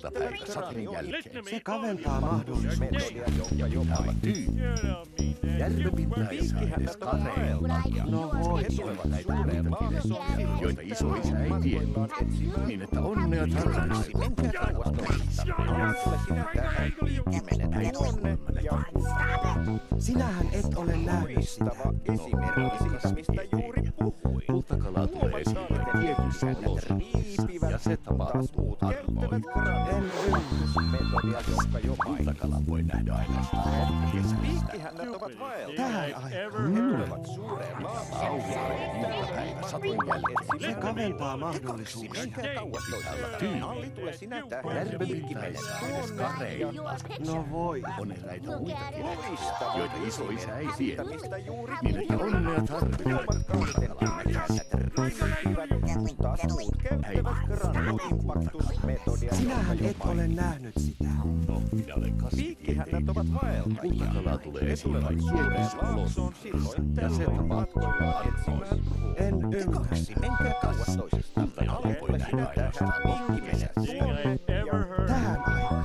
iltapäivä sateen jälkeen. Se kaventaa mahdollisuuksia. Ja pitää olla tyyni. Järvenpintaissa edes kareilla. No voi. He tulevat näitä muita kirjoja, joita isoisä ei tiennyt. Niin että onnea tarvitsisi. Menkää kauas toisista. Tule sinä tähän piikkimenet tuonne ja Sinähän et ole nähnyt sitä. loistava esimerkki siitä, mistä juuri puhuin. Kultakala tulee esille tietyissä olosuhteissa ja se tapahtuu harvoin. En ymmärrä. Metodia, jonka jo mainitsin. Kultakala voi nähdä ainoastaan loppukesästä. Piikkihännät ovat vaeltaneet. Tähän aikaan. He tulevat suureen Aurinkoinen iltapäivä sateen jälkeen. Se kaventaa mahdollisuuksia. Menkää kauas toisista. Tyyni. Nalli, tule sinä tähän Järvenpintaissa edes kareilla. No voi. On eräitä muitakin, loistava joita isoisä ei siitä, tiennyt. mistä juuri Niin että onnea tarvitaan. taas muut käyttävät granulaimpaktusmetodia. Sinähän et ole nähnyt sitä. No, minä olen Piikkihännät ovat vaeltajia. Kultakala tulee He esille tulevat vain suureen tietyissä laaksoon silloin olosuhteissa. Ja se tällöin tapahtuu matkoilla harvoin. etsimään ruokaa. En ymmärrä. Kaksi, menkää kauas toisista. Kultakala voi nähdä ainoastaan loppukesästä. Tähän aikaan.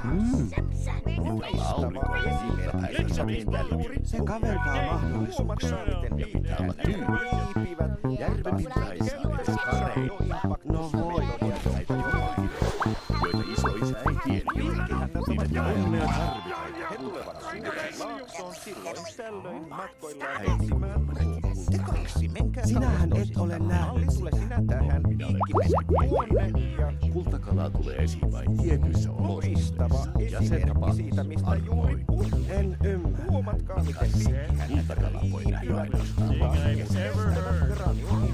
Aurinkoinen iltapäivä sateen jälkeen. Se kaventaa mahdollisuuksia. Ja pitää olla tyyni. Järvenpintaissa edes kareilla. No voi. Näitä jotain, joita isoisä ei tiennyt. Niin että onnea tarvitaan. He tulevat suureen laaksoon silloin tällöin matkoilla Äiti, etsimään ruokaa. Te kaksi, menkää Sinähän kauas et ole toisista. Nalli, nähnyt tule sitä. sinä tähän. Minä olen Piikkimenet tuonne ja Kultakala tulee esiin vain tietyissä loistava olosuhteissa. Ja se esimerkki tapahtuu siitä, mistä juuri harvoin. puhuin. En ymmärrä. Huomatkaa, miten piikkihännät Kultakala voi nähdä ainoastaan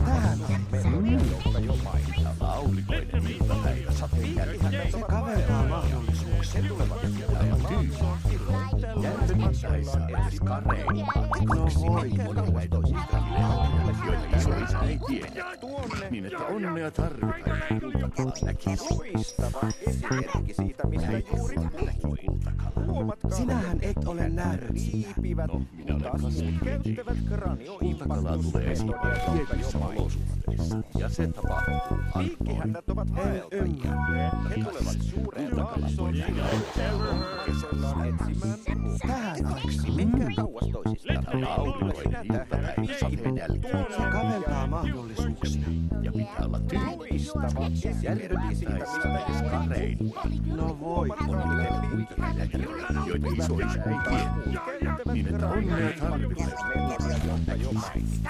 Tähän aikaan. jonka jo mainitsin. aurinkoinen iltapäivä sateen jälkeen. Se kaventaa mahdollisuuksia. He tulevat suureen laaksoon silloin tällöin Järvenpintaissa matkoilla edes kareilla. No voi. On eräitä muitakin, joita isoisä ei tiennyt. tuonne Niin että onnea tarvitaan. Kultakala näki loistava esimerkki siitä, mistä juuri puhuin. Huomatkaa, Sinähän et ole nähnyt sitä. liipivät, No, minä olen taas muut kasvikirurgi. käyttävät Kultakala tulee esiin vain granioimpaktusmetodia, jonka tietyissä jo mainitsin. olosuhteissa. Ja se tapahtuu harvoin. Piikkihännät ovat En vaeltajia. ymmärrä. He tulevat suureen Kultakala voi laaksoon nähdä ainoastaan kesällä etsimään ruokaa. Tähän aikaan. Menkää kauas toisista. Aurinkoinen iltapäivä sateen jälkeen. Se kaventaa mahdollisuuksia. Ja pitää olla tyyni. Loistava esimerkki siitä, Järvenpintaissa mistä edes kareilla. No voi. On eräitä muitakin, joita isoisä ei tiennyt. Niin että onnea tarvitaan. metodia, jonka jo mainitsin.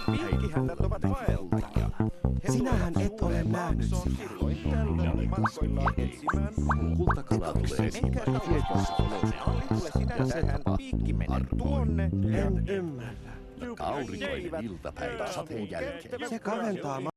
Piikkihännät ovat vaeltajia. He Sinähän tulevat et ole suureen nähnyt laaksoon sitä. silloin tällöin matkoilla etsimään ruokaa. Kultakala tulee esiin Menkää vain kauas tietyissä toisista. Nalli, tule olosuhteissa. sinä Ja se tähän. tapahtuu Piikkimenet tuonne harvoin. ja En ymmärrä. Aurinkoinen iltapäivä sateen jälkeen. Se kaventaa